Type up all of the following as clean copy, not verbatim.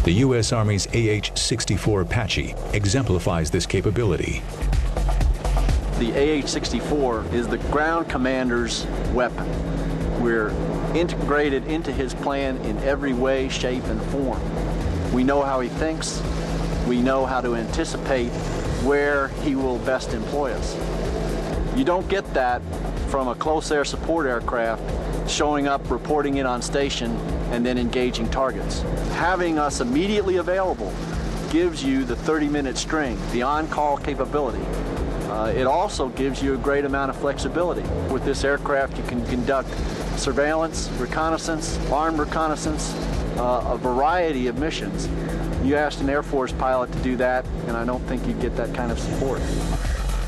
The U.S. Army's AH-64 Apache exemplifies this capability. The AH-64 is the ground commander's weapon. We're integrated into his plan in every way, shape, and form. We know how he thinks. We know how to anticipate where he will best employ us. You don't get that from a close air support aircraft showing up, reporting in on station, and then engaging targets. Having us immediately available gives you the 30-minute string, the on-call capability. It also gives you a great amount of flexibility. With this aircraft, you can conduct surveillance, reconnaissance, armed reconnaissance, a variety of missions. You asked an Air Force pilot to do that, and I don't think you'd get that kind of support.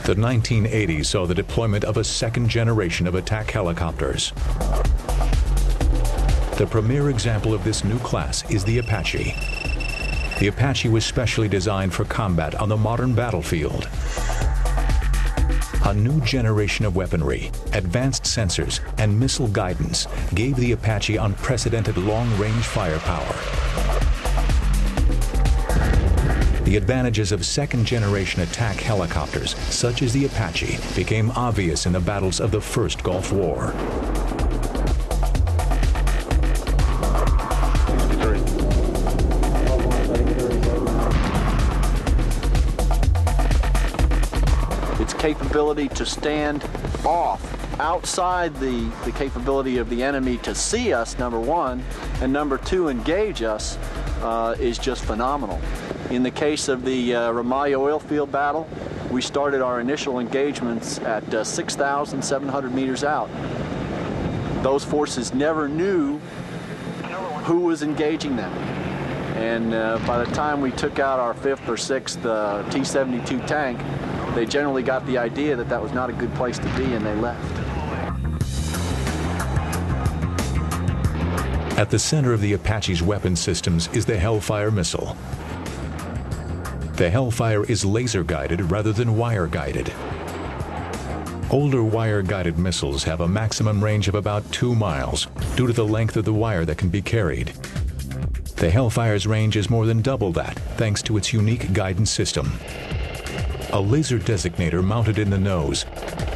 The 1980s saw the deployment of a second generation of attack helicopters. The premier example of this new class is the Apache. The Apache was specially designed for combat on the modern battlefield. A new generation of weaponry, advanced sensors, and missile guidance gave the Apache unprecedented long-range firepower. The advantages of second-generation attack helicopters, such as the Apache, became obvious in the battles of the First Gulf War. Its capability to stand off outside the capability of the enemy to see us, number one, and number two, engage us, is just phenomenal. In the case of the Ramallah oil field battle, we started our initial engagements at 6,700 meters out. Those forces never knew who was engaging them. And by the time we took out our fifth or sixth T-72 tank, they generally got the idea that that was not a good place to be, and they left. At the center of the Apache's weapon systems is the Hellfire missile. The Hellfire is laser-guided rather than wire-guided. Older wire-guided missiles have a maximum range of about 2 miles due to the length of the wire that can be carried. The Hellfire's range is more than double that, thanks to its unique guidance system. A laser designator mounted in the nose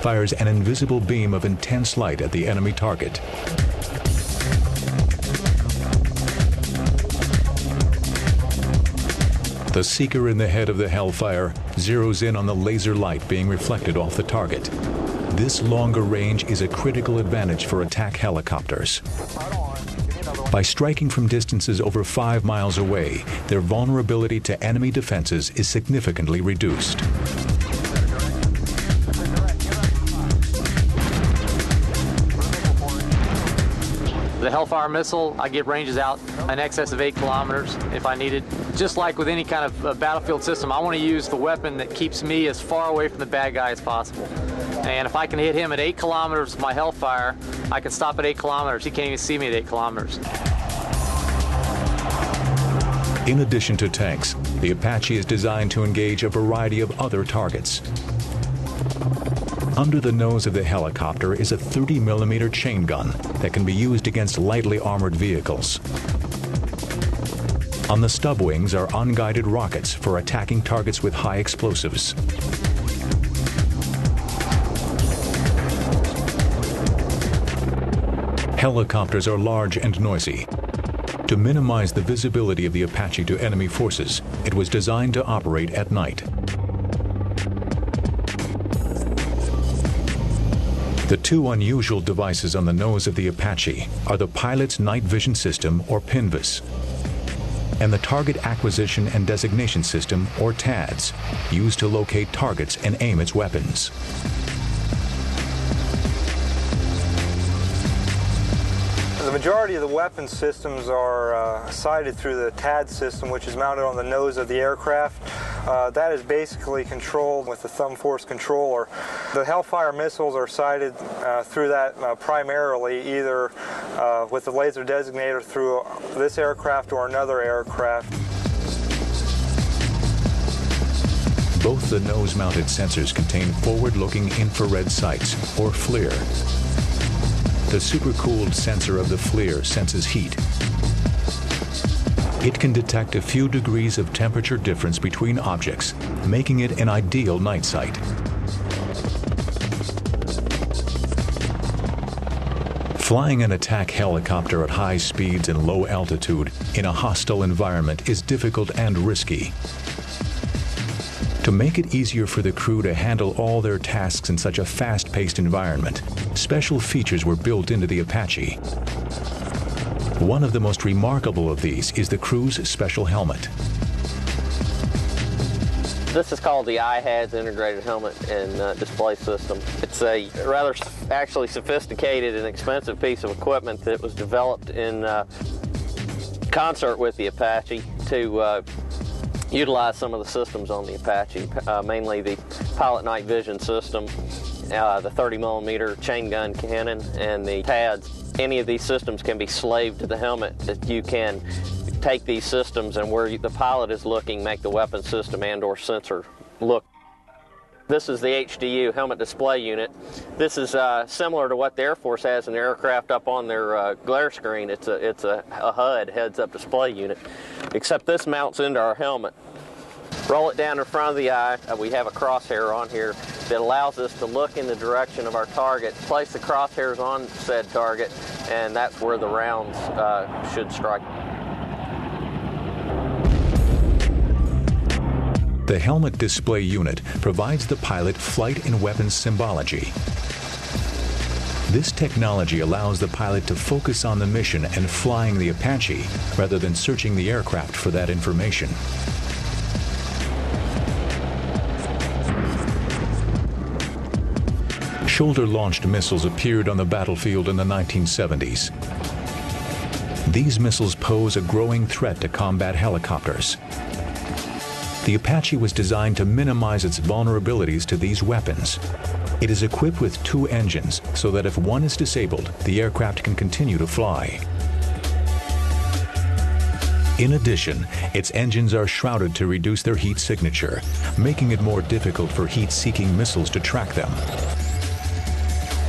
fires an invisible beam of intense light at the enemy target. The seeker in the head of the Hellfire zeroes in on the laser light being reflected off the target. This longer range is a critical advantage for attack helicopters. By striking from distances over 5 miles away, their vulnerability to enemy defenses is significantly reduced. The Hellfire missile, I get ranges out in excess of 8 kilometers if I need it. Just like with any kind of battlefield system, I want to use the weapon that keeps me as far away from the bad guy as possible. And if I can hit him at 8 kilometers with my Hellfire, I can stop at 8 kilometers. He can't even see me at 8 kilometers. In addition to tanks, the Apache is designed to engage a variety of other targets. Under the nose of the helicopter is a 30mm chain gun that can be used against lightly armored vehicles. On the stub wings are unguided rockets for attacking targets with high explosives. Helicopters are large and noisy. To minimize the visibility of the Apache to enemy forces, it was designed to operate at night. The two unusual devices on the nose of the Apache are the Pilot's Night Vision System, or PNVS, and the Target Acquisition and Designation System, or TADS, used to locate targets and aim its weapons. The majority of the weapon systems are sighted through the TAD system, which is mounted on the nose of the aircraft. That is basically controlled with the thumb force controller. The Hellfire missiles are sighted through that primarily, either with the laser designator through this aircraft or another aircraft. Both the nose-mounted sensors contain forward-looking infrared sights, or FLIR. The supercooled sensor of the FLIR senses heat. It can detect a few degrees of temperature difference between objects, making it an ideal night sight. Flying an attack helicopter at high speeds and low altitude in a hostile environment is difficult and risky. To make it easier for the crew to handle all their tasks in such a fast-paced environment, special features were built into the Apache. One of the most remarkable of these is the crew's special helmet. This is called the IHADS Integrated Helmet and Display System. It's a rather actually sophisticated and expensive piece of equipment that was developed in concert with the Apache to utilize some of the systems on the Apache, mainly the pilot night vision system, the 30mm chain gun cannon, and the pads. Any of these systems can be slaved to the helmet. That you can take these systems and where the pilot is looking, make the weapon system and/or sensor look. This is the HDU, Helmet Display Unit. This is similar to what the Air Force has in their aircraft up on their glare screen. It's a HUD, heads-up display unit, except this mounts into our helmet. Roll it down in front of the eye. We have a crosshair on here that allows us to look in the direction of our target, place the crosshairs on said target, and that's where the rounds should strike. The Helmet Display Unit provides the pilot flight and weapons symbology. This technology allows the pilot to focus on the mission and flying the Apache rather than searching the aircraft for that information. Shoulder-launched missiles appeared on the battlefield in the 1970s. These missiles pose a growing threat to combat helicopters. The Apache was designed to minimize its vulnerabilities to these weapons. It is equipped with 2 engines so that if one is disabled, the aircraft can continue to fly. In addition, its engines are shrouded to reduce their heat signature, making it more difficult for heat-seeking missiles to track them.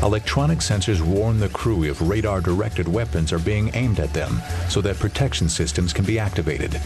Electronic sensors warn the crew if radar-directed weapons are being aimed at them so that protection systems can be activated.